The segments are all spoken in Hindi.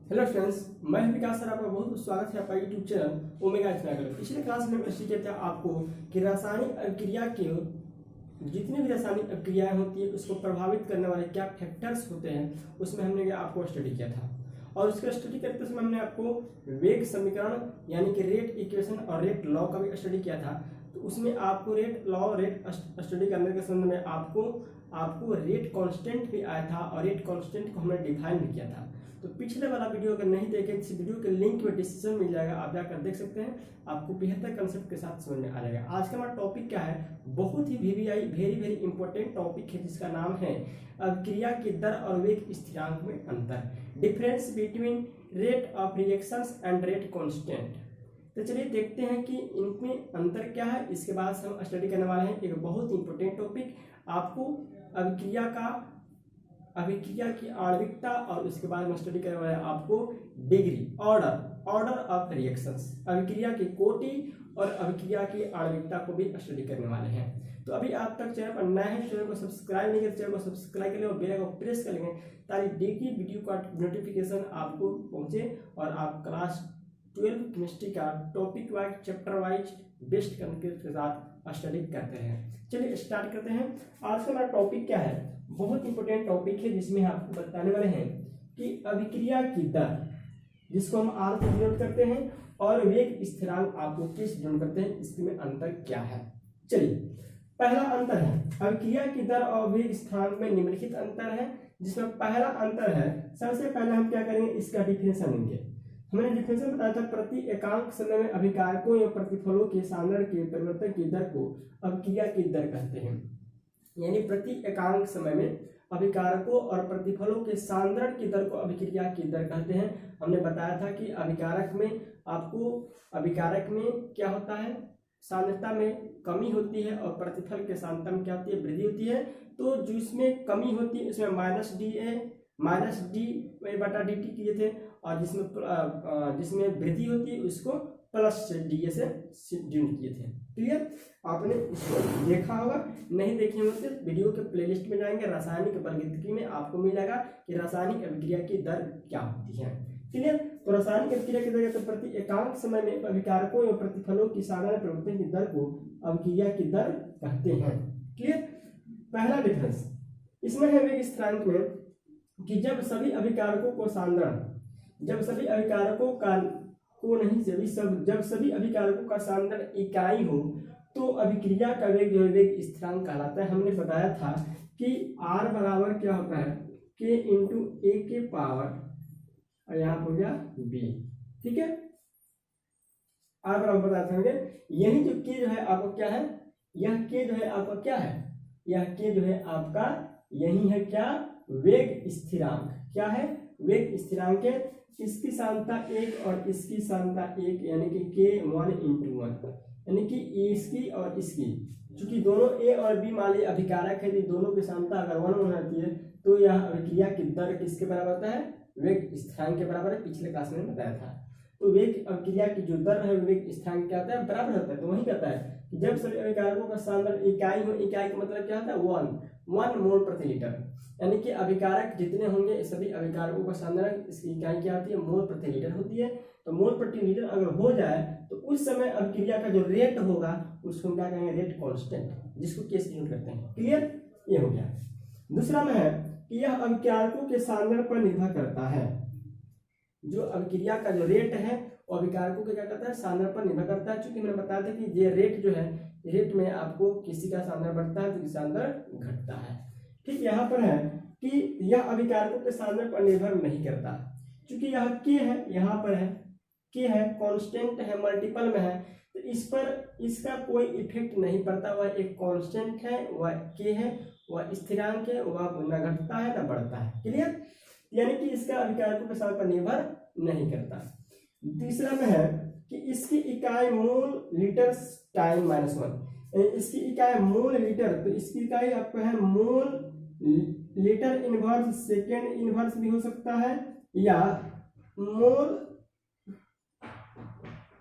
हेलो फ्रेंड्स, मैं विकास सर, आपका बहुत बहुत स्वागत है आपका यूट्यूब चैनल ओमेगा स्नाइकर। पिछले क्लास में हमने सीखे थे आपको कि रासायनिक अभिक्रिया के जितनी भी रासायनिक अभिक्रियाएं होती है उसको प्रभावित करने वाले क्या फैक्टर्स होते हैं, उसमें हमने आपको स्टडी किया था। और उसका स्टडी करते समय हमने आपको वेग समीकरण यानी कि रेट इक्वेशन और रेट लॉ का भी स्टडी किया था। तो उसमें आपको रेट लॉ रेट स्टडी करने के संबंध में आपको रेट कांस्टेंट भी आया था और रेट कांस्टेंट को हमने डिफाइन भी किया था। तो पिछले वाला वीडियो अगर नहीं देखे, इस वीडियो के लिंक में डिस्क्रिप्शन मिल जाएगा, आप जाकर देख सकते हैं। आपको बेहतर कंसेप्ट के साथ समझ में आ जाएगा। आज का हमारा टॉपिक क्या है, बहुत ही वेरी इंपॉर्टेंट टॉपिक है, जिसका नाम है अभिक्रिया की दर और वेग स्थिरांक में अंतर, difference between rate of reactions and rate constant. तो चलिए देखते हैं कि इनमें अंतर क्या है। इसके बाद हम स्टडी करने वाले हैं एक बहुत इंपॉर्टेंट टॉपिक, आपको अभिक्रिया की आणविकता, और उसके बाद हम स्टडी करने वाले हैं आपको डिग्री ऑर्डर ऑफ रिएक्शंस, अभिक्रिया की कोटि और अभिक्रिया की आणविकता को भी स्टडी करने वाले हैं। तो अभी आप तक चैनल पर नए हैं, चैनल को सब्सक्राइब नहीं किया, चैनल को सब्सक्राइब कर लें और बेल आइकन को प्रेस कर लेंगे ताकि डेली वीडियो का नोटिफिकेशन आपको पहुंचे और आप क्लास 12 केमिस्ट्री का topic wise chapter wise best concept के साथ स्टडी करते हैं। चलिए स्टार्ट करते हैं। आज का हमारा टॉपिक क्या है, बहुत इंपॉर्टेंट टॉपिक है, जिसमें आपको बताने वाले हैं कि अभिक्रिया की दर, जिसको हम आर से डिनोट करते हैं, और वेग स्थिरांक आपको किस डिनोट करते हैं, इसमें अंतर क्या है। चलिए, पहला अंतर है अभिक्रिया की दर और वेग स्थिरांक में निम्नलिखित अंतर है। जिसमें पहला अंतर है, सबसे पहले हम क्या करेंगे, इसका डिफिनेशन लेंगे। हमने डिफिनेशन बताया था, प्रति एकांक समय में अभिकारकों या प्रतिफलों के सांद्रण के परिवर्तन की दर को अभिक्रिया की दर कहते हैं। यानी प्रति एकांक समय में अभिकारकों और प्रतिफलों के सांद्रण की दर को अभिक्रिया की दर कहते हैं। हमने बताया था कि अभिकारक में क्या होता है, सांद्रता में कमी होती है और प्रतिफल के सांद्रता में क्या होती है, वृद्धि होती है। तो जिसमें कमी होती है उसमें माइनस डी बटा डी टी किए थे, और जिसमें वृद्धि होती है उसको प्लस डी से डिनोट किए थे। क्लियर, आपने इसको देखा होगा, नहीं देखे होंगे तो वीडियो के प्लेलिस्ट में जाएंगे, रासायनिक बलगतिकी में आपको मिल जाएगा कि रासायनिक अभिक्रिया की दर क्या होती है। क्लियर, तो रासायनिक अभिक्रिया की दर प्रति एकांक समय में अभिकारकों या प्रतिफलों की साधारण परिवर्तन की दर को अभिक्रिया की दर कहते हैं। क्लियर, पहला डिफरेंस इसमें है वेग स्थिरांक में कि जब सभी अभिकारकों का सांद्रण इकाई हो तो अभिक्रिया का वेग जो है वेग स्थिरांक कहलाता है। हमने बताया था कि R बराबर क्या होता है, K इंटू ए के पावर, और यहाँ हो गया B। ठीक है, R बराबर बताते हैं, यही जो K जो है आपका क्या है, यह K जो है आपका क्या है, यह K जो है आपका यही है क्या, वेग स्थिरांक। क्या है, वेग स्थिरांक है। इसकी सांद्रता 1 और इसकी सांद्रता 1, यानी कि K1 इंटू 1, यानी कि इसकी और इसकी, चूंकि दोनों A और B मान ली अभिकारक है, दोनों की सांद्रता अगर 1 होती है तो यह अभिक्रिया की दर किसके बराबर होता है, वेग स्थिरांक के बराबर है। पिछले क्लास में बताया था। तो वेग अभिक्रिया की जो दर है वेग स्थिरांक क्या होता है, बराबर होता है। तो वही कहता है कि जब सभी अभिकारकों का सांद्रण इकाई हो, इकाई का मतलब क्या होता है, 1 मोल प्रति लीटर, यानी कि अभिकारक जितने होंगे सभी अभिकारकों का सांद्रण, इसकी इकाई क्या होती है, मोल प्रति लीटर होती है। तो मोल प्रति लीटर अगर हो जाए तो उस समय अभिक्रिया का जो रेट होगा उसको क्या कहेंगे, रेट कांस्टेंट, जिसको केस डिनोट करते हैं। क्लियर, ये हो गया। दूसरा में है कि यह अभिकारकों के सांद्रण पर निर्भर करता है। जो अभिक्रिया का जो रेट है वो अभिकारकों के क्या करता है, सांद्रण पर निर्भर करता है। चूंकि मैंने बताया था कि ये रेट जो है, रेट में आपको किसी का सांद्रण बढ़ता है तो किसी सांद्रण घटता है। ठीक, यहाँ पर है कि यह अभिकारकों के सांद्रण पर निर्भर नहीं करता, क्योंकि यह K है, यहाँ पर है K है, कांस्टेंट है, मल्टीपल में है, तो इस पर इसका कोई इफेक्ट नहीं पड़ता। वह एक कांस्टेंट है, वह K है, वह स्थिरांक है, वह न घटता है न बढ़ता है। क्लियर, यानी कि इसका अभिकारकों के सांद्रण पर निर्भर नहीं करता। तीसरा में है कि इसकी इकाई मोल लीटर टाइम -1, इसकी इकाई मोल लीटर, तो इसकी इकाई आपको है मोल लीटर इनवर्स सेकेंड इनवर्स भी हो सकता है, या मोल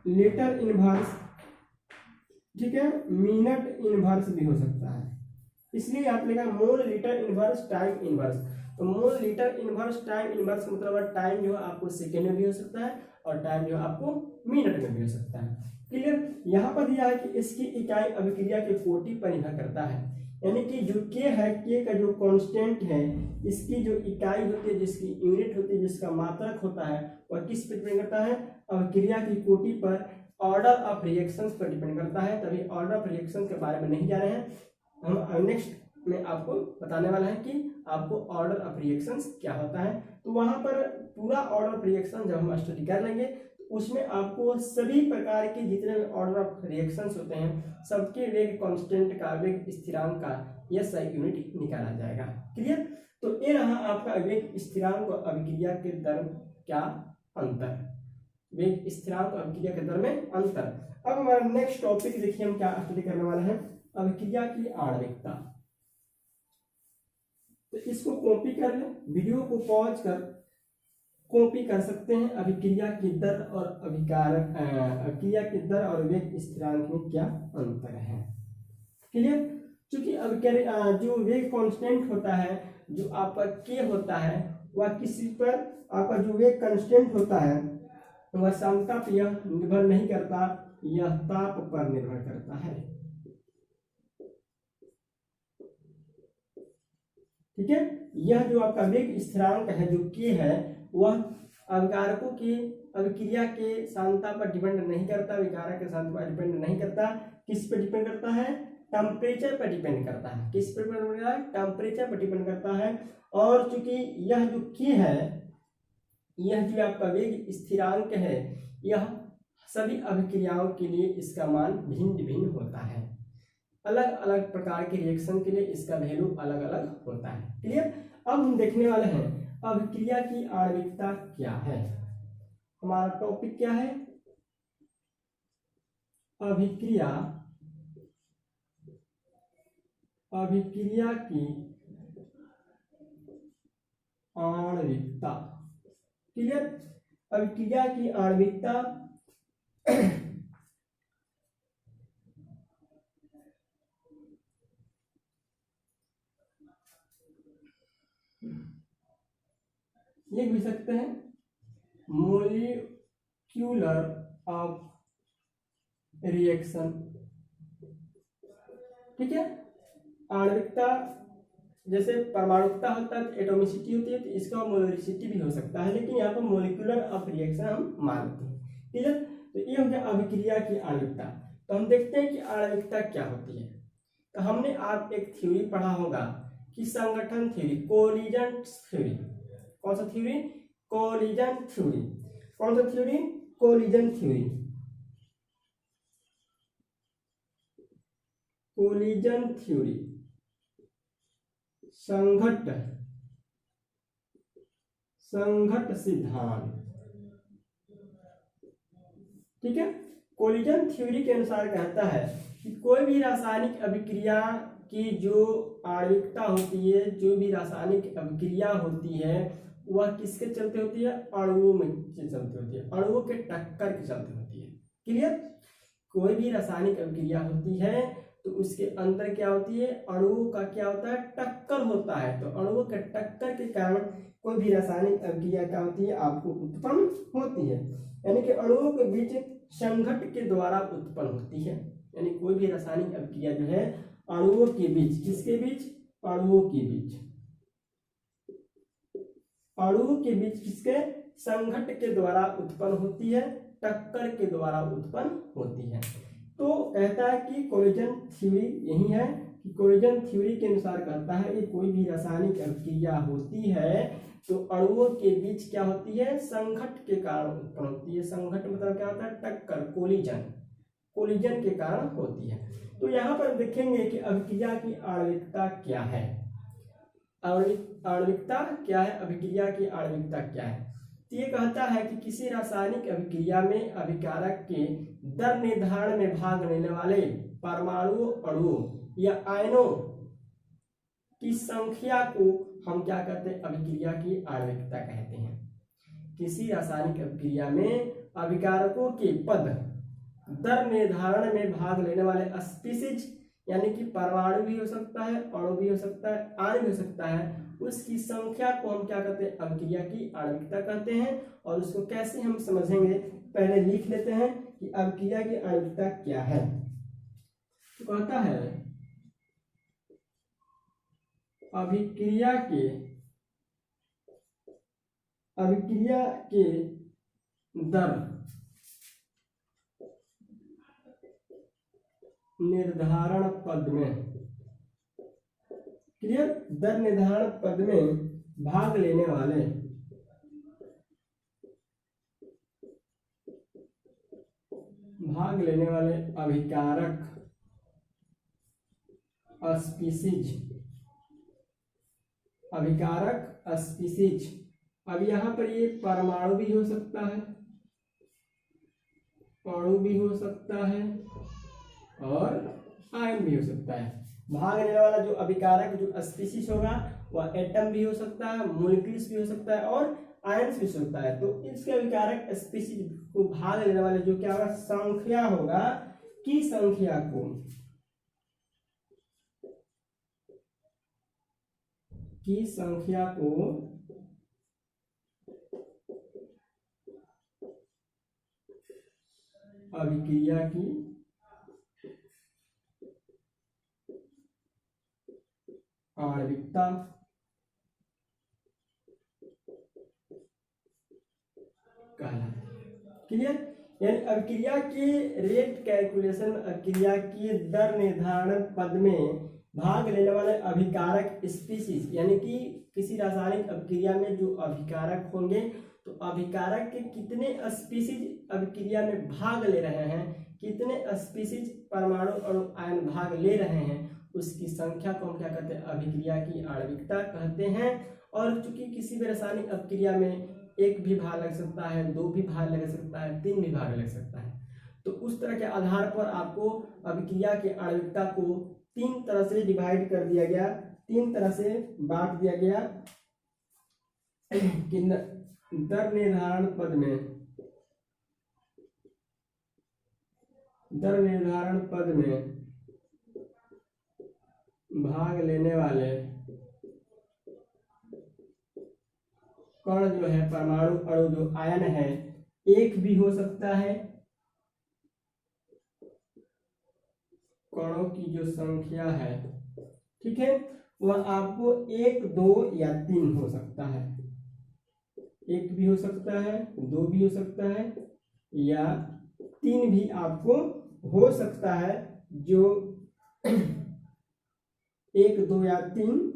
लीटर इनवर्स, ठीक है, मिनट इनवर्स भी हो सकता है। इसलिए आप लिखा mole litre inverse time inverse. तो mole litre inverse time inverse का मतलब टाइम जो है आपको सेकेंड में भी हो सकता है और टाइम जो है आपको मिनट में भी हो सकता है। क्लियर। यहाँ पर दिया है कि इसकी इकाई अभिक्रिया के कोटि पर निर्भर करता है, यानी कि जो के है, के का जो कांस्टेंट है, इसकी जो इकाई होती है, जिसकी यूनिट होती है, जिसका मात्रक होता है, वह किस पर डिपेंड करता है? अभिक्रिया की कोटि पर, ऑर्डर ऑफ रिएक्शंस पर डिपेंड करता है। तभी ऑर्डर ऑफ रिएक्शन के बारे में नहीं जा रहे हैं हम, नेक्स्ट में आपको बताने वाला है कि आपको ऑर्डर ऑफ रिएक्शंस क्या होता है। तो वहां पर पूरा ऑर्डर ऑफ रिएक्शन जब हम स्टडी कर लेंगे तो उसमें आपको सभी प्रकार के जितने भी ऑर्डर ऑफ रिएक्शंस होते हैं सबके वेग कांस्टेंट का, वेग स्थिरांक का यह सही यूनिट निकाला जाएगा। क्लियर। तो ये रहा आपका वेग स्थिरांक और अभिक्रिया के दर क्या अंतर, वेग स्थिरांक और अभिक्रिया के दर में अंतर। अब हमारा नेक्स्ट टॉपिक देखिए हम क्या स्टडी करने वाला है, अभिक्रिया की आणविकता। तो इसको कॉपी कर लें, वीडियो को पॉज कर कॉपी कर सकते हैं। अभिक्रिया की दर और अभिक्रिया की दर और वेग स्थिरांक में क्या अंतर है। क्लियर। क्योंकि जो वेग कांस्टेंट होता है, जो आपका के होता है, वह किसी पर, आपका जो वेग कांस्टेंट होता है वह समता पर निर्भर नहीं करता, यह ताप पर निर्भर करता है। ठीक है। यह जो आपका वेग स्थिरांक है, जो के है, वह अभिकारकों की अभिक्रिया के सांद्रता पर डिपेंड नहीं करता, विकारक के सांद्रता पर डिपेंड नहीं करता। किस पर डिपेंड करता है? टेम्परेचर पर डिपेंड करता है। किस पर डिपेंड करता है? टेम्परेचर पर डिपेंड करता है। और चूंकि यह जो के है, यह जो आपका वेग स्थिरांक है, यह सभी अभिक्रियाओं के लिए इसका मान भिन्न भिन्न होता है। अलग अलग प्रकार के रिएक्शन के लिए इसका वैल्यू अलग अलग होता है। क्लियर। अब हम देखने वाले हैं अभिक्रिया की आणविकता क्या है। हमारा टॉपिक क्या है? अभिक्रिया की आणविकता। क्लियर। अभिक्रिया की आणविकता लिख भी सकते हैं, मोलिक्यूलर ऑफ रिएक्शन। ठीक है। आणविकता जैसे परमाणुकता होता है, एटॉमिसिटी होती है, तो इसका मोलरिसिटी भी हो सकता है, लेकिन यहाँ पर मोलिक्यूलर ऑफ रिएक्शन हम मानते हैं। क्लियर। तो ये हो गया अभिक्रिया की आणविकता। तो हम देखते हैं कि आणविकता क्या होती है। तो हमने आप एक थ्योरी पढ़ा होगा कि संगठन थ्योरी, कोलिजन थ्योरी। कौन सा थ्योरी? Collision theory. कौन सा theory? Collision theory. Collision theory, संघट सिद्धांत। ठीक है। कोलिजन थ्योरी के अनुसार कहता है कि कोई भी रासायनिक अभिक्रिया की जो आणविकता होती है, जो भी रासायनिक अभिक्रिया होती है, वह किसके चलते होती है? अणुओं में चलते होती है, अणुओं के टक्कर के चलते होती है। क्लियर। कोई भी रासायनिक अभिक्रिया होती है तो उसके अंदर क्या होती है? अणुओं का क्या होता है? टक्कर होता है। तो अणुओं के टक्कर के कारण कोई भी रासायनिक अभिक्रिया क्या होती है? आपको उत्पन्न होती है, यानी कि अणुओं के बीच संघट के द्वारा उत्पन्न होती है। यानी कोई भी रासायनिक अभिक्रिया जो है अणुओं के बीच, किसके बीच? अणुओं के बीच, अणुओं के बीच किसके? संघट के द्वारा उत्पन्न होती है, टक्कर के द्वारा उत्पन्न होती है। तो कहता है कि कोलिजन थ्योरी यही है कि कोलिजन थ्योरी के अनुसार कहता है कि कोई भी रासायनिक अभिक्रिया होती है तो अणुओं के बीच क्या होती है? संघट के कारण उत्पन्न होती है। संघट मतलब क्या होता है? टक्कर, कोलिजन, कोलिजन के कारण होती है। तो यहाँ पर देखेंगे कि अभिक्रिया की आणविकता क्या है। आणविकता क्या है? अभिक्रिया की आणविकता क्या है? तो ये कहता है कि किसी रासायनिक अभिक्रिया में अभिकारक के दर निर्धारण में भाग लेने वाले परमाणुओं, अणुओं या आयनों की संख्या को हम क्या कहते हैं? अभिक्रिया की आणविकता कहते हैं। किसी रासायनिक अभिक्रिया में अभिकारकों के पद दर निर्धारण में भाग लेने वाले स्पीसीज, यानी कि परमाणु भी हो सकता है, अणु भी हो सकता है, आयन भी हो सकता है, उसकी संख्या को हम क्या कहते हैं, अभिक्रिया की आणविकता कहते हैं। और उसको कैसे हम समझेंगे, पहले लिख लेते हैं कि अभिक्रिया की आणविकता क्या है। तो कहता है अभिक्रिया के दर निर्धारण पद में, क्लियर, दर निर्धारण पद में भाग लेने वाले अभिकारक स्पीसीज। अब यहाँ पर ये परमाणु भी हो सकता है, अणु भी हो सकता है और आयन भी हो सकता है। भाग लेने वाला जो अभिकारक जो स्पीसीज होगा वह एटम भी हो सकता है, मॉलिक्यूल्स भी हो सकता है और आयन्स भी हो सकता है। तो इसके अभिकारक स्पीसीज को भाग लेने वाले जो क्या होगा, संख्या होगा, की संख्या को अभिक्रिया की आणविकता कहलाता है। क्लियर, यानी अभिक्रिया के रेट कैलकुलेशन, अभिक्रिया के दर निर्धारण पद में भाग लेने वाले अभिकारक स्पीसीज, यानी कि किसी रासायनिक अभिक्रिया में जो अभिकारक होंगे, तो अभिकारक के कितने स्पीसीज अभिक्रिया में भाग ले रहे हैं, कितने स्पीसीज परमाणु और आयन भाग ले रहे हैं, उसकी संख्या को हम क्या कहते हैं, अभिक्रिया की आणविकता कहते हैं। और चूंकि किसी भी रासायनिक अभिक्रिया में एक भी भाग लग सकता है, दो भी भाग लग सकता है, तीन भी भाग लग सकता है, तो उस तरह के आधार पर आपको अभिक्रिया की आणविकता को तीन तरह से डिवाइड कर दिया गया, तीन तरह से बांट दिया गया कि दर निर्धारण पद में भाग लेने वाले कण जो है, परमाणु अणु जो आयन है, एक भी हो सकता है, कणों की जो संख्या है, ठीक है, वह आपको 1, 2 या 3 हो सकता है, एक भी हो सकता है, दो भी हो सकता है या 3 भी आपको हो सकता है, जो 1, 2 या 3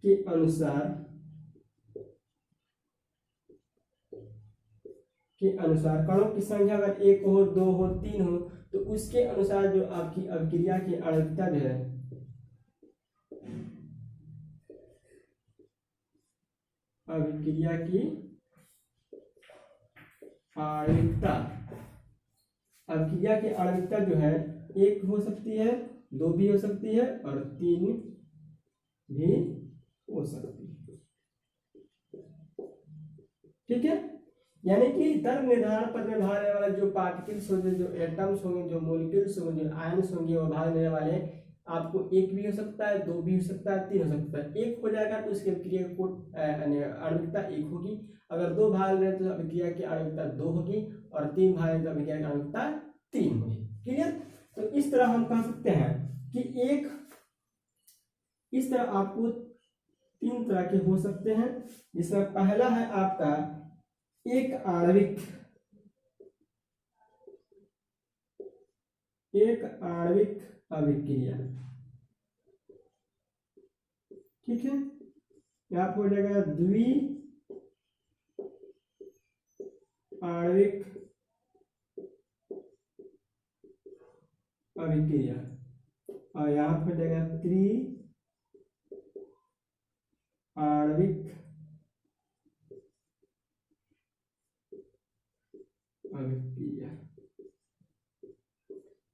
के अनुसार कणों की संख्या अगर 1 हो, 2 हो, 3 हो, तो उसके अनुसार जो आपकी अभिक्रिया की आणविकता जो है, अभिक्रिया की आणविकता जो है, 1 हो सकती है, 2 भी हो सकती है और 3 भी हो सकती है, ठीक है। यानी कि दर निर्धारण पद में भाग लेने वाले जो पार्टिकल्स होंगे, जो एटम्स होंगे, जो मॉलिक्यूल्स होंगे, जो आयन्स होंगे, वो भाग लेने वाले आपको 1 भी हो सकता है, 2 भी हो सकता है, 3 हो सकता है। 1 हो जाएगा तो उसकी अभिक्रिया को आणविकता 1 होगी, अगर 2 भाग ले तो अभिक्रिया की आणविकता 2 होगी और 3 भाग ले तो अभिक्रिया की आणविकता 3 होगी। क्लियर, तो इस तरह हम कह सकते हैं कि इस तरह आपको 3 तरह के हो सकते हैं, जिसमें पहला है आपका एक आणविक अभिक्रिया, ठीक है, यहाँ पर हो जाएगा द्वि आणविक अभिक्रिया और यहाँ पर हो जाएगा त्रि आणविक अभिक्रिया।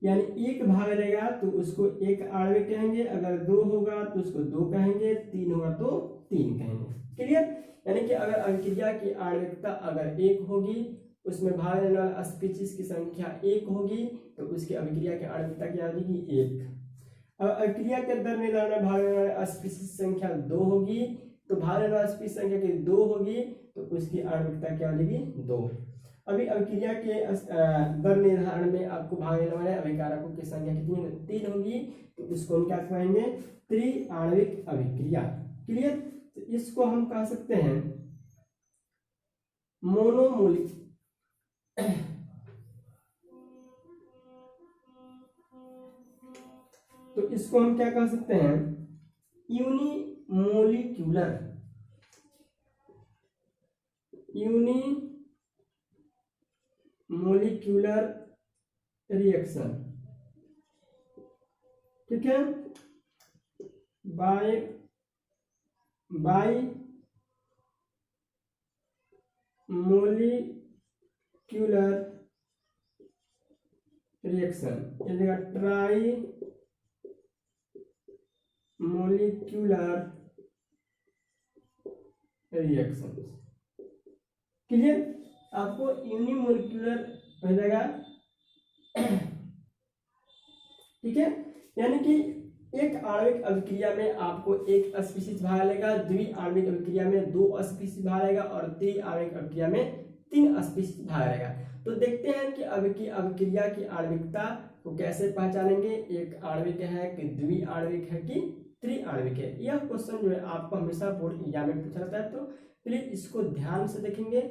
यानी 1 भाग लेगा तो उसको 1 आणविक कहेंगे, अगर 2 होगा तो उसको 2 कहेंगे, 3 होगा तो 3 कहेंगे। क्लियर, यानी कि अगर अभिक्रिया की आणविकता अगर 1 होगी, उसमें भाग लेने वाला स्पीशीज की संख्या 1 होगी, तो उसकी अभिक्रिया की आणविकता क्या हो जाएगी, 1। अब अभिक्रिया के दर निर्धारण में भाग लेने वाले स्पीशीज संख्या 2 होगी, तो भाग लेने वाली स्पीशीज संख्या की 2 होगी तो उसकी आणविकता क्या हो जाएगी 2। अभी अभिक्रिया के दर निर्धारण में आपको भाग लेने वाले अभिकारकों की संख्या कितनी 3 होगी, तो इसको हम क्या कहेंगे त्रिआण्विक अभिक्रिया। क्लियर। तो इसको हम कह सकते हैं मोनोमोलिक तो इसको हम क्या कह सकते हैं यूनिमोलिक्यूलर रिएक्शन। ठीक है, bimolecular reaction, trimolecular reaction. Clear. आपको यूनिमोलिक्यूलर हो जाएगा। ठीक है, यानी कि एक आणविक अभिक्रिया में आपको एक स्पीशीज भाग लेगा, द्विआण्विक अभिक्रिया में 2 स्पीशीज भाग लेगा और त्रिआण्विक अभिक्रिया में 3 स्पीशीज भाग लेगा। तो देखते हैं कि अभिक्रिया की आणविकता को कैसे पहचानेंगे, एक आणविक है कि द्विआण्विक है कि त्रिआण्विक है। यह क्वेश्चन जो है आपको हमेशा बोर्ड एग्जाम में पूछा जाता है, तो प्लीज इसको ध्यान से देखेंगे,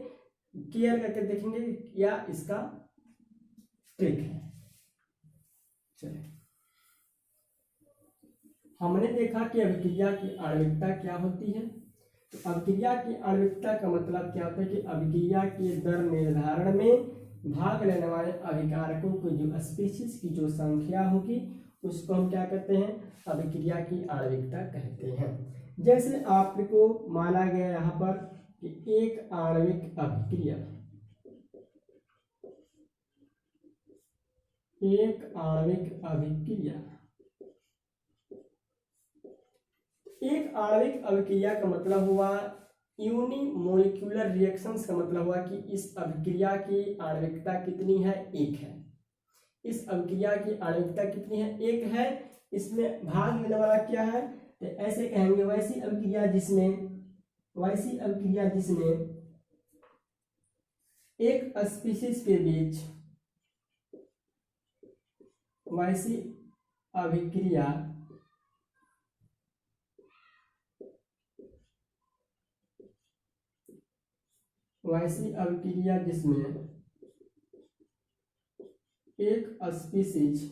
केयर करके देखेंगे या इसका ट्रिक है। चलिए, हमने देखा कि अभिक्रिया की आणविकता क्या होती है। तो अभिक्रिया की आणविकता का मतलब क्या होता है कि अभिक्रिया के दर निर्धारण में भाग लेने वाले अभिकारकों की जो स्पीशीज की जो संख्या होगी उसको हम क्या कहते हैं अभिक्रिया की आणविकता कहते हैं। जैसे आपको माना गया यहाँ पर कि एक आणविक अभिक्रिया, एक आणविक अभिक्रिया का मतलब हुआ यूनिमोलिक्यूलर रिएक्शंस का मतलब हुआ कि इस अभिक्रिया की आणविकता कितनी है 1 है। इस अभिक्रिया की आणविकता कितनी है 1 है। इसमें भाग लेने वाला क्या है, तो ऐसे कहेंगे वैसी अभिक्रिया जिसमें एक स्पीशीज के बीच, वैसी अभिक्रिया जिसमें एक स्पीशीज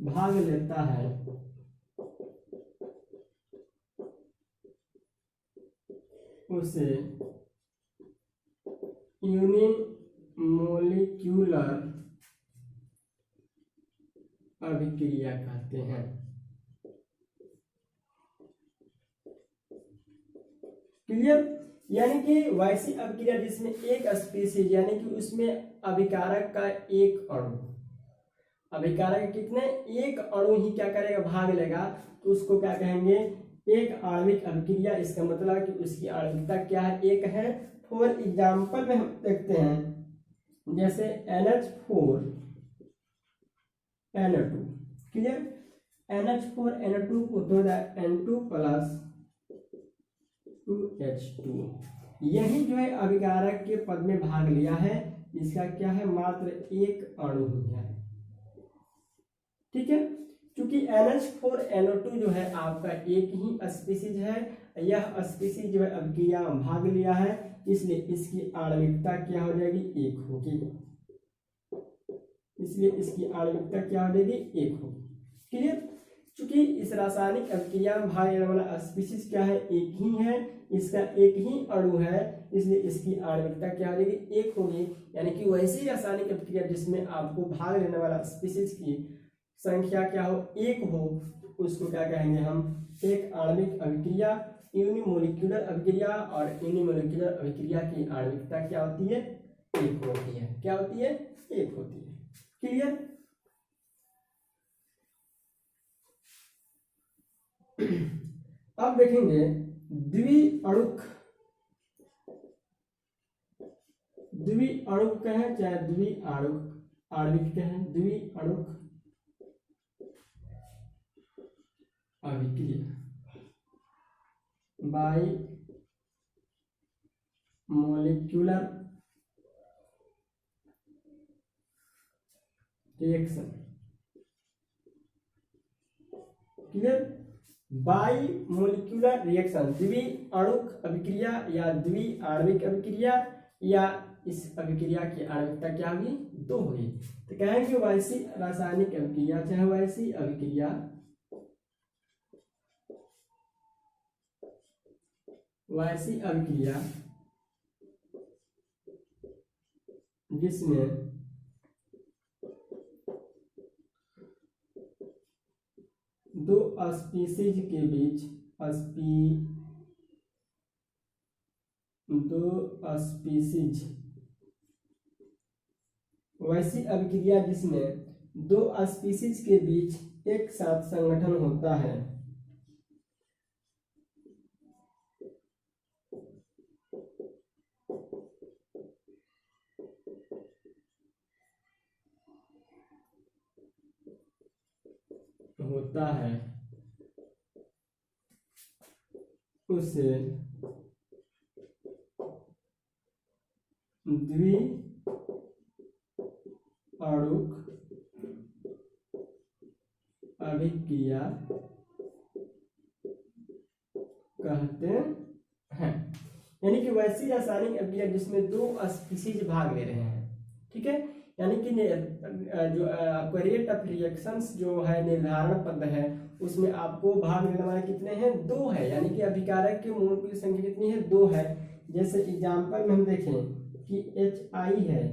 भाग लेता है, उसे यूनिमोलिक्यूलर अभिक्रिया कहते हैं। क्लियर। यानी कि वैसी अभिक्रिया जिसमें एक स्पीशीज यानी कि उसमें अभिकारक का एक अणु, अभिकारक कितने एक अणु ही क्या करेगा भाग लेगा, तो उसको क्या कहेंगे एक आणविक अभिक्रिया। इसका मतलब कि उसकी आणविकता क्या है 1 है। फॉर एग्जाम्पल में हम देखते हैं जैसे NH4NO2। क्लियर। NH4NO2 को तो N2+2H2, यही जो है अभिकारक के पद में भाग लिया है। इसका क्या है मात्र एक अणु ही है। ठीक है, क्योंकि NH4NO2 जो है आपका एक ही स्पीशीज है, यह स्पीशीज जो है अभिक्रिया में भाग लिया है, इसलिए इसकी आणविकता क्या हो जाएगी 1 होगी। इसलिए इसकी आणविकता क्या हो जाएगी 1 होगी। क्लियर। क्योंकि इस रासायनिक अभिक्रिया में भाग लेने वाला स्पीशीज क्या है एक ही है, इसका एक ही अणु है, इसलिए इसकी आणविकता क्या हो जाएगी 1 होगी। यानी कि वैसी रासायनिक अभिक्रिया जिसमें आपको भाग लेने वाला स्पीशीज की संख्या क्या हो 1 हो, उसको क्या कहेंगे हम एक आणविक अभिक्रिया, यूनिमोलिक्यूलर अभिक्रिया। और यूनिमोलिक्यूलर अभिक्रिया की आणविकता क्या होती है 1 होती है। क्या होती है 1 होती है। क्लियर। अब देखेंगे द्विअणुक कहें चाहे द्विआणुक आणविक कहें, द्विअणुक अभिक्रिया by molecular reaction. Clear? By molecular reaction, द्वि अणुक अभिक्रिया या द्वि आणविक अभिक्रिया, या इस अभिक्रिया की आणविकता क्या होगी? 2 होगी। तो कहेंगे वैसी रासायनिक अभिक्रिया चाहे वैसी अभिक्रिया जिसमें दो स्पीशीज के बीच वैसी अभिक्रिया जिसमें दो स्पीशीज के बीच एक साथ संगठन होता है, उसे द्वि अणुक अभिक्रिया कहते हैं। यानी कि वैसी रासायनिक अभिक्रिया जिसमें दो स्पीशीज भाग ले रहे हैं, ठीक है। यानी कि जो आपका रेट ऑफ रिएक्शंस जो है निर्धारण पद है, उसमें आपको भाग लेने वाले कितने हैं? 2 है। यानी कि अभिकारक के मोल की संख्या कितनी है? 2 है। जैसे एग्जांपल में हम देखें कि HI है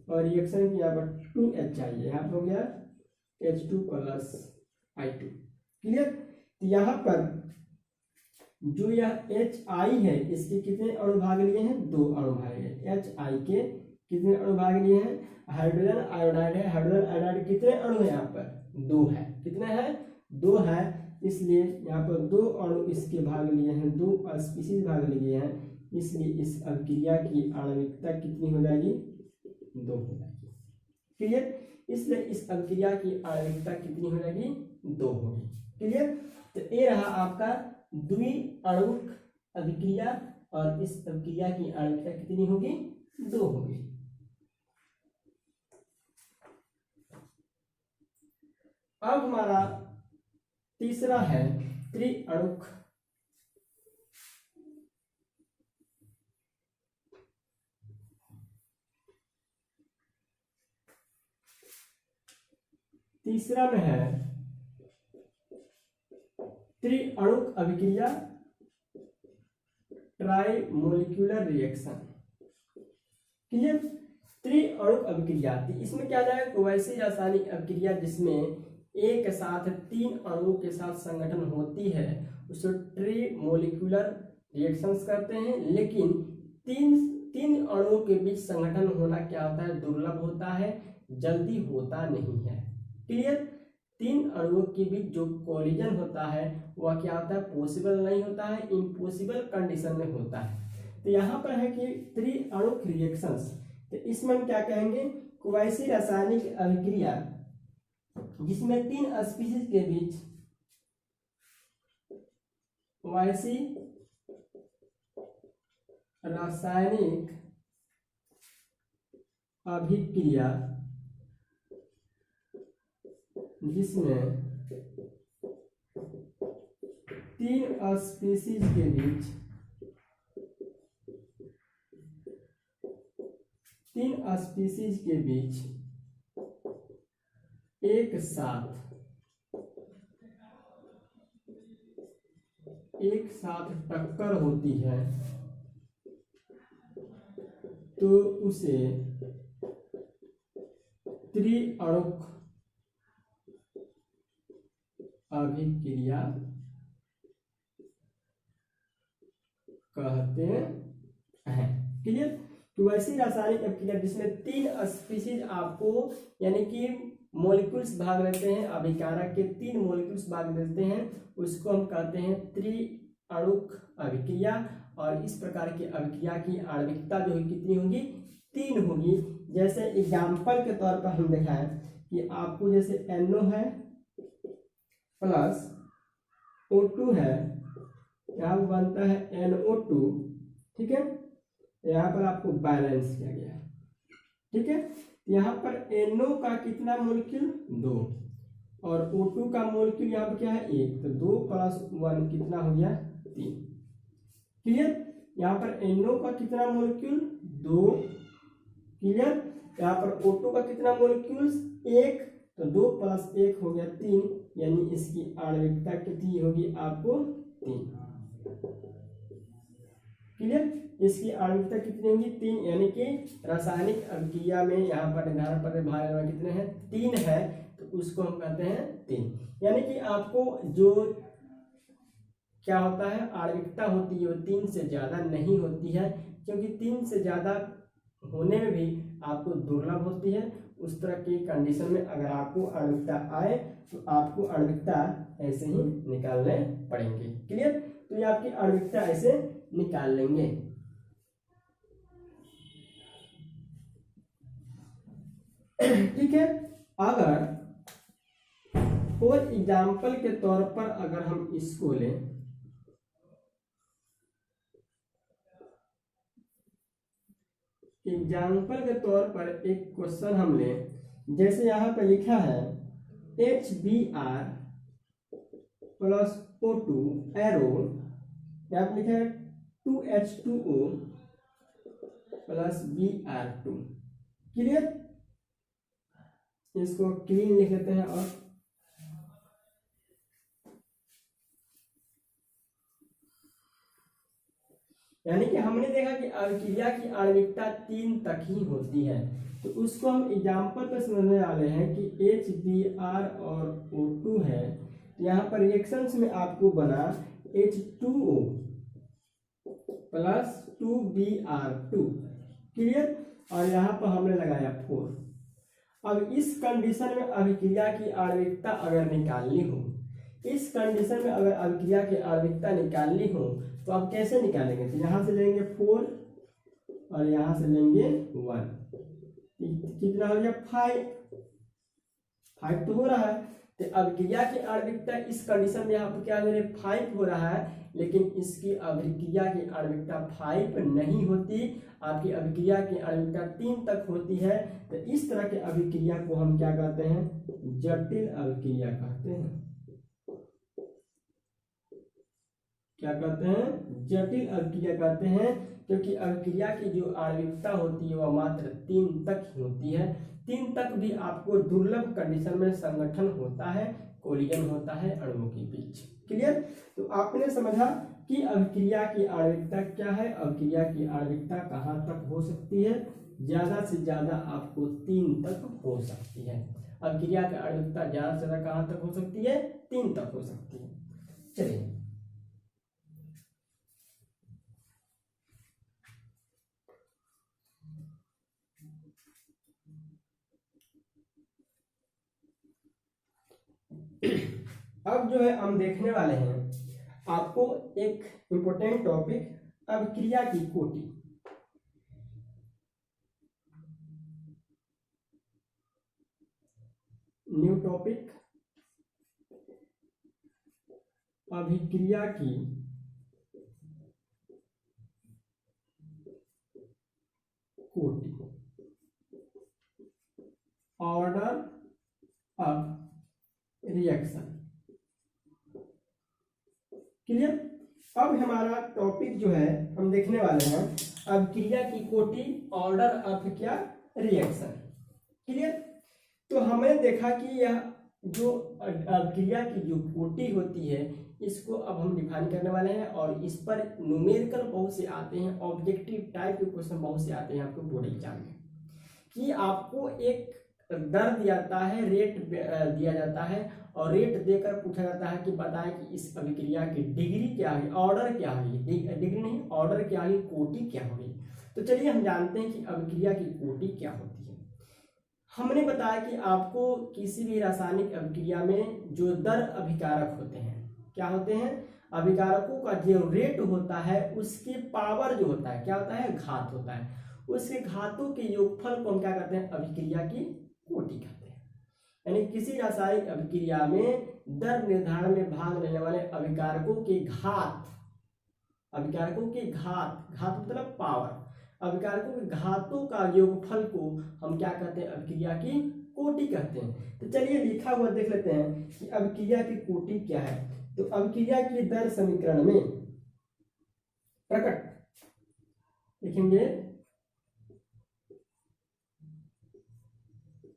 और रिएक्शन की यहाँ पर 2HI है, यहाँ पर हो गया H2 + I2। क्लियर? तो यहाँ पर जो यह HI है इसके कितने अणु भाग लिए हैं? 2 अणु भाग लिए। HI के कितने अणु भाग लिए हैं? हाइड्रोजन आयोडाइड है। हाइड्रोजन आयोडाइड कितने अणु है? यहाँ पर 2 है। कितने हैं? 2 है। इसलिए यहाँ पर 2 अणु इसके भाग लिए हैं, 2 स्पीशीज भाग लिए हैं, इसलिए इस अभिक्रिया की आणविकता कितनी हो जाएगी? 2 हो जाएगी। क्लियर? इसलिए इस अभिक्रिया की आणविकता कितनी हो जाएगी? 2 होगी। क्लियर? तो ये रहा आपका द्वि अणुक अभिक्रिया, और इस अभिक्रिया की आणविकता कितनी होगी? 2 होगी। अब हमारा तीसरा है त्रिअणुक। तीसरा में है त्रिअणुक अभिक्रिया, ट्राई मोलिक्यूलर रिएक्शन। क्लियर? त्रिअणुक अभिक्रिया, इसमें क्या जाएगा? वैसी रासायनिक अभिक्रिया जिसमें एक साथ 3 अणुओं के साथ संगठन होती है उसे ट्री मोलिक्यूलर रिएक्शंस करते हैं। लेकिन तीन अणुओं के बीच संगठन होना क्या होता है? दुर्लभ होता है, जल्दी होता नहीं है। क्लियर? 3 अणुओं के बीच जो कोलिजन होता है वह क्या होता है? पॉसिबल नहीं होता है, इम्पॉसिबल कंडीशन में होता है। तो यहाँ पर है कि त्रिअणुक रिएक्शंस, तो इसमें हम क्या कहेंगे? वैसी रासायनिक अभिक्रिया जिसमें 3 स्पीशीज के बीच वैसी रासायनिक अभिक्रिया जिसमें 3 स्पीशीज के बीच 3 स्पीशीज के बीच एक साथ टक्कर होती है तो उसे त्रिअणुक अभिक्रिया कहते हैं। क्लियर? तो वैसी रासायनिक अभिक्रिया जिसमें 3 स्पीशीज आपको यानी कि मॉलिक्यूल्स भाग लेते हैं, अभिकारक के 3 मॉलिक्यूल्स भाग लेते हैं, उसको हम कहते हैं त्रिअणुक अभिक्रिया। और इस प्रकार की अभिक्रिया की आणविकता जो है कितनी होगी? 3 होगी। जैसे एग्जाम्पल के तौर पर हम दिखाएं कि आपको जैसे NO है प्लस O2 है, यहाँ पर बनता है NO2, ठीक है। यहाँ पर आपको बैलेंस किया गया है, ठीक है। यहाँ पर NO का कितना मोलिक्यूल 2 और O2 का मोलिक्यूल यहाँ पर क्या है 1, तो 2 + 1 कितना हो गया 3, क्लियर। यहाँ पर NO का कितना मोलिक्यूल 2, क्लियर। यहाँ पर O2 का कितना मोलिक्यूल 1, तो 2 + 1 हो गया 3, यानी इसकी आणविकता कितनी होगी आपको 3, क्लियर। इसकी आणविकता कितनी होगी 3, यानी कि रासायनिक अभिक्रिया में यहाँ पर निर्धारण पद में भाग लेना कितने हैं 3 है, तो उसको हम कहते हैं 3। यानी कि आपको जो क्या होता है आणविकता होती है वो 3 से ज़्यादा नहीं होती है, क्योंकि 3 से ज़्यादा होने में भी आपको दुर्लभ होती है। उस तरह की कंडीशन में अगर आपको आणविकता आए तो आपको आणविकता ऐसे ही निकालने पड़ेंगे, क्लियर। तो ये आपकी आणविकता ऐसे निकाल लेंगे। ठीक है। अगर फॉर एग्जाम्पल के तौर पर अगर हम इसको लें, एग्जाम्पल के तौर पर एक क्वेश्चन हम लें, जैसे यहाँ पे लिखा है HBr + O2 एरो, यहाँ पे लिखा है 2H2O + Br2, क्लियर। इसको क्लीन लिख लेते हैं। और यानी कि हमने देखा कि अभिक्रिया की आणविकता 3 तक ही होती है, तो उसको हम एग्जाम्पल पे समझने वाले हैं कि HBr और O2 है, तो यहाँ पर रिएक्शंस में आपको बना H2O + 2Br2, क्लियर। और यहाँ पर हमने लगाया 4। अब इस कंडीशन में अभिक्रिया की आणविकता अगर निकालनी हो, इस कंडीशन में अगर अभिक्रिया की आणविकता निकालनी हो तो आप कैसे निकालेंगे, तो यहाँ से लेंगे 4 और यहाँ से लेंगे 1, कितना हो गया 5 तो हो रहा है। तो अभिक्रिया की आणविकता इस कंडीशन में यहाँ पर क्या हो रहा है 5 हो रहा है, लेकिन इसकी अभिक्रिया की आणविकता 5 नहीं होती, आपकी अभिक्रिया की आणविकता 3 तक होती है। तो इस तरह के अभिक्रिया को हम क्या कहते हैं, जटिल अभिक्रिया कहते हैं। क्या कहते हैं, जटिल अभिक्रिया कहते हैं, क्योंकि अभिक्रिया की जो आणविकता होती है वह मात्र 3 तक ही होती है। 3 तक भी आपको दुर्लभ कंडीशन में संगठन होता है, कोलिजन होता है अणुओं के बीच, क्लियर। तो आपने समझा कि अभिक्रिया की आणविकता क्या है, अभिक्रिया की आणविकता कहाँ तक हो सकती है, ज्यादा से ज्यादा आपको 3 तक हो सकती है। अभिक्रिया की आणविकता ज्यादा से ज्यादा कहाँ तक हो सकती है, 3 तक हो सकती है। चलिए अब जो है हम देखने वाले हैं आपको एक इंपॉर्टेंट टॉपिक, अभिक्रिया की कोटि। न्यू टॉपिक, अभिक्रिया की कोटि, ऑर्डर ऑफ रिएक्शन, क्लियर। अब हमारा टॉपिक जो है हम देखने वाले हैं अभिक्रिया की कोटि, ऑर्डर ऑफ क्या रिएक्शन, क्लियर। तो हमने देखा कि यह जो अभिक्रिया की जो कोटि होती है इसको अब हम डिफाइन करने वाले हैं, और इस पर न्यूमेरिकल बहुत से आते हैं, ऑब्जेक्टिव टाइप के क्वेश्चन बहुत से आते हैं आपको बोर्ड एग्जाम में, कि आपको एक दर दिया जाता है, रेट दिया जाता है, और रेट देकर पूछा जाता है कि बताएं कि इस अभिक्रिया की डिग्री क्या होगी, ऑर्डर क्या होगी, डिग्री नहीं ऑर्डर क्या होगी, कोटि क्या होगी। तो चलिए हम जानते हैं कि अभिक्रिया की कोटि क्या होती है। हमने बताया कि आपको किसी भी रासायनिक अभिक्रिया में जो दर अभिकारक होते हैं, क्या होते हैं, अभिकारकों का जो रेट होता है उसके पावर जो होता है क्या होता है, घात होता है, उसके घातों के योगफल को हम क्या कहते हैं, अभिक्रिया की कोटि कहते हैं। यानी किसी रासायनिक अभिक्रिया में दर निर्धारण में भाग लेने वाले अभिकारकों के घात, अभिकारकों के घात, घात मतलब पावर, अभिकारकों के घातों का योगफल को हम क्या कहते हैं, अभिक्रिया की कोटि कहते हैं। तो चलिए लिखा हुआ देख लेते हैं कि अभिक्रिया की कोटि क्या है। तो अभिक्रिया की दर समीकरण में प्रकट लिखेंगे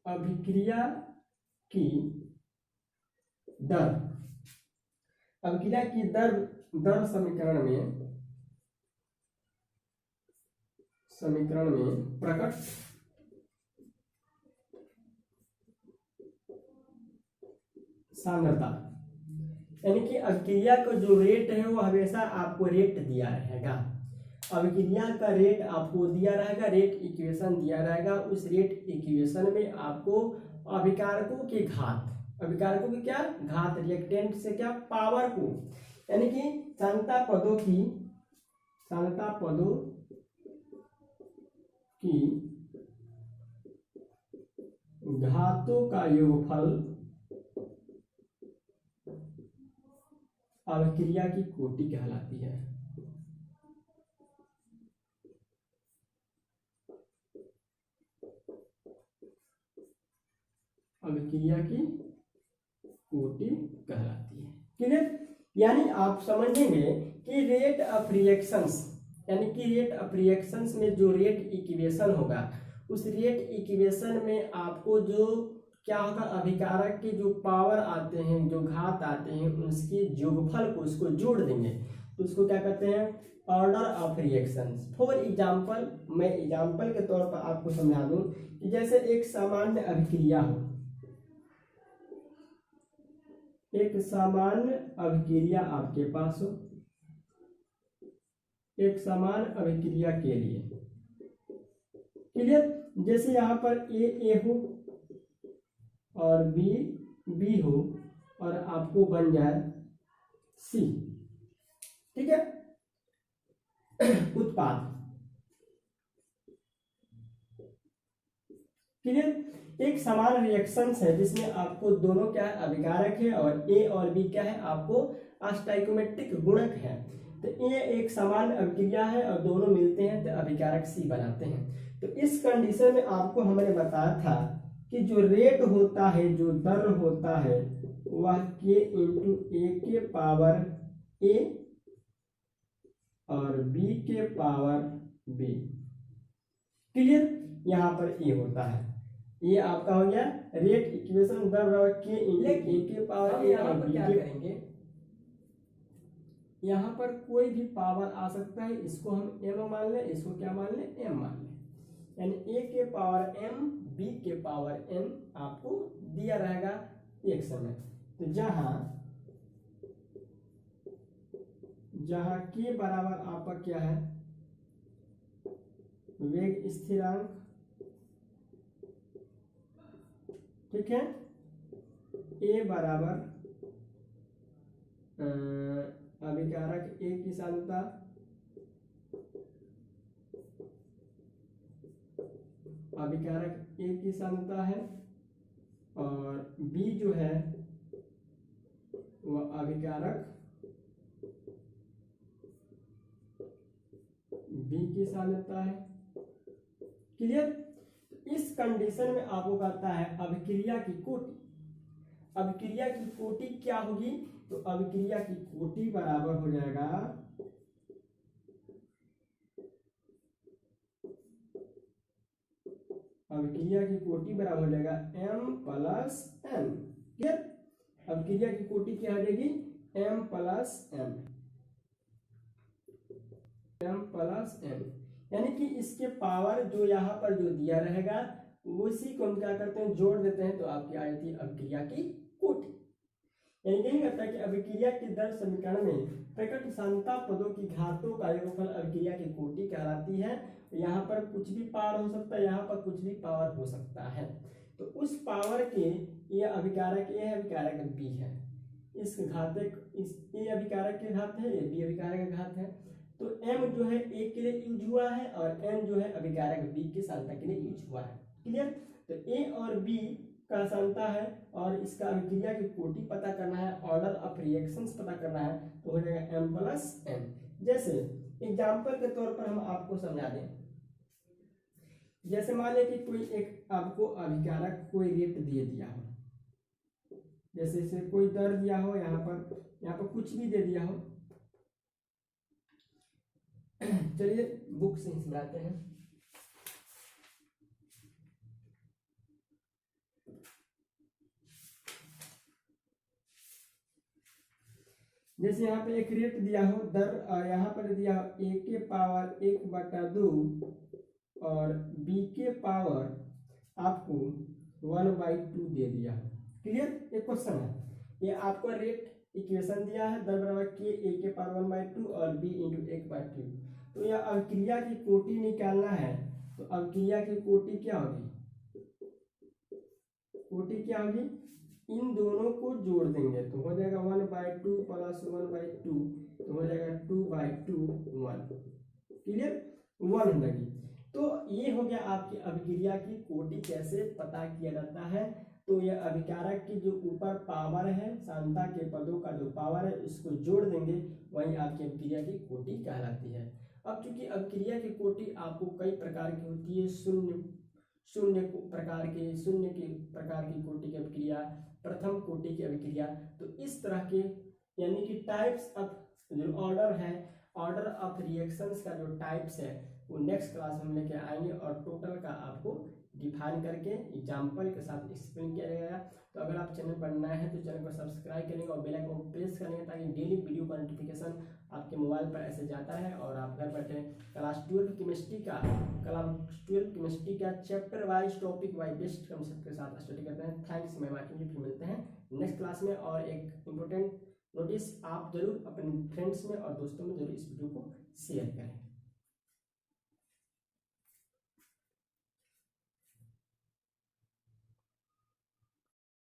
अभिक्रिया की दर, अभिक्रिया की दर समीकरण में प्रकट सांद्रता, यानी कि अभिक्रिया का जो रेट है वो हमेशा आपको रेट दिया रहेगा, अभिक्रिया का रेट आपको दिया रहेगा, रेट इक्वेशन दिया रहेगा। उस रेट इक्वेशन में आपको अभिकारकों के घात, अभिकारकों की क्या घात, रिएक्टेंट से क्या पावर को, यानी कि सांद्रता पदों की घातों का योगफल अभिक्रिया की कोटि कहलाती है। अभिक्रिया की कोटि कहलाती है। क्लियर? यानी आप समझेंगे कि रेट ऑफ रिएक्शंस, यानी कि रेट ऑफ रिएक्शंस में जो रेट इक्वेशन होगा, उस रेट इक्वेशन में आपको जो क्या होगा, अभिकारक के जो पावर आते हैं, जो घात आते हैं, उसके योगफल को उसको जोड़ देंगे तो उसको क्या कहते हैं, order of reactions. For example, मैं एग्जाम्पल के तौर पर आपको समझा दूं कि जैसे एक सामान्य अभिक्रिया हो, एक सामान्य अभिक्रिया आपके पास हो, एक समान अभिक्रिया के लिए, क्लियर? जैसे यहाँ पर ए हो और बी हो और आपको बन जाए सी, ठीक है, उत्पाद, क्लियर? एक समान रिएक्शंस है जिसमें आपको दोनों क्या है, अभिकारक है, और ए और बी क्या है, आपको स्टोइकोमेट्रिक गुणक है। तो ये एक समान अभिक्रिया है और दोनों मिलते हैं तो अभिकारक सी बनाते हैं। तो इस कंडीशन में आपको हमने बताया था कि जो रेट होता है, जो दर होता है, वह k इंटू ए के पावर ए और b के पावर b, क्लियर? यहाँ पर ए होता है, ये आपका हो गया रेट इक्वेशन, दर बराबर k इंटू ए के पावर ए और b के। करेंगे यहाँ पर कोई भी पावर आ सकता है, इसको हम m मान लें, इसको क्या मान लें, m मान लें, यानी a के पावर m, b के पावर n आपको दिया रहेगा एक समय। तो जहां k बराबर आपका क्या है, वेग स्थिरांक, ठीक है, a बराबर अभिकारक ए की सांद्रता, अभिकारक ए की सांद्रता है, और बी जो है वह अभिकारक बी की सांद्रता है, क्लियर? इस कंडीशन में आपको कहता है अभिक्रिया की कोटि, अभिक्रिया की कोटि क्या होगी, तो अभिक्रिया की कोटि बराबर हो जाएगा अभिक्रिया की कोटि बराबर हो जाएगा m प्लस n, क्लियर? अभिक्रिया की कोटि क्या हो जाएगी, m प्लस n, यानी कि इसके पावर जो यहाँ पर जो दिया रहेगा उसी को हम क्या करते हैं, जोड़ देते हैं, तो आपकी आई थी अभिक्रिया की कोटि। यानी यही कहता है कि अभिक्रिया की दर समीकरण में प्रकट सांद्रता पदों की घातों का योगफल अभिक्रिया की कोटि कहलाती है। यहाँ पर कुछ भी पावर हो सकता है, यहाँ पर कुछ भी पावर हो सकता है, तो उस पावर के ये अभिकारक ए है, अभिकारक बी है, इस घाते इस ए अभिकारक के घात है, ये बी अभिकारक के घात है, तो m जो है a के लिए यूज हुआ है और n जो है अभिकारक b के सांद्रता के लिए यूज हुआ है, क्लियर? तो a और b का सांता है और इसका अभिक्रिया की कोटि पता करना है, ऑर्डर ऑफ रिएक्शंस पता करना है, तो हो जाएगा m+n। जैसे एग्जाम्पल के तौर पर हम आपको समझा दें, जैसे मान लें कि कोई एक आपको अभिकारक कोई रेट दिया हो, जैसे इसे कोई दर दिया हो, यहाँ पर कुछ भी दे दिया हो। चलिए बुक से समझाते हैं। जैसे यहाँ पे एक रेट दिया हो दर, और यहाँ पर दिया हो a के पावर 1/2 और b के पावर आपको 1/2 दे दिया हो। क्लियर? एक क्वेश्चन है, ये आपको रेट इक्वेशन दिया है, दर बराबर के a के पावर 1/2 और b इंटू 1/2। तो यह अभिक्रिया की कोटि निकालना है, तो अभिक्रिया की कोटि क्या होगी? कोटि क्या होगी? इन दोनों को जोड़ देंगे तो हो जाएगा 1/2 प्लस 1/2, तो हो जाएगा 2/2 1। क्लियर? 1 हो जाएगी। तो ये हो गया आपकी अभिक्रिया की कोटि कैसे पता किया जाता है। तो यह अभिकारक की जो ऊपर पावर है, सांता के पदों का जो पावर है, इसको जोड़ देंगे, वही आपकी अभिक्रिया की कोटि कहलाती है। अब चूंकि अभिक्रिया की कोटि आपको कई प्रकार की होती है, शून्य प्रकार की कोटि की अभिक्रिया, प्रथम कोटि की अभिक्रिया, तो इस तरह के यानी कि टाइप्स ऑफ जो ऑर्डर है, ऑर्डर ऑफ रिएक्शंस का जो टाइप्स है वो नेक्स्ट क्लास में लेके आएंगे और टोटल का आपको डिफाइन करके एग्जाम्पल के साथ एक्सप्लेन किया जाएगा। तो अगर आप चैनल पर नए हैं तो चैनल को सब्सक्राइब करेंगे और बेल आइकन को प्रेस करेंगे ताकि डेली वीडियो का नोटिफिकेशन आपके मोबाइल पर ऐसे जाता है और आप घर बैठे क्लास 12 केमिस्ट्री का chapter wise topic wise best concept के साथ स्टडी करते हैं। थैंक्स, मैं वाचिंग यू। फिर मिलते हैं नेक्स्ट क्लास में। और एक इम्पोर्टेंट नोटिस, आप जरूर अपने फ्रेंड्स में और दोस्तों में जरूर इस वीडियो को शेयर करें।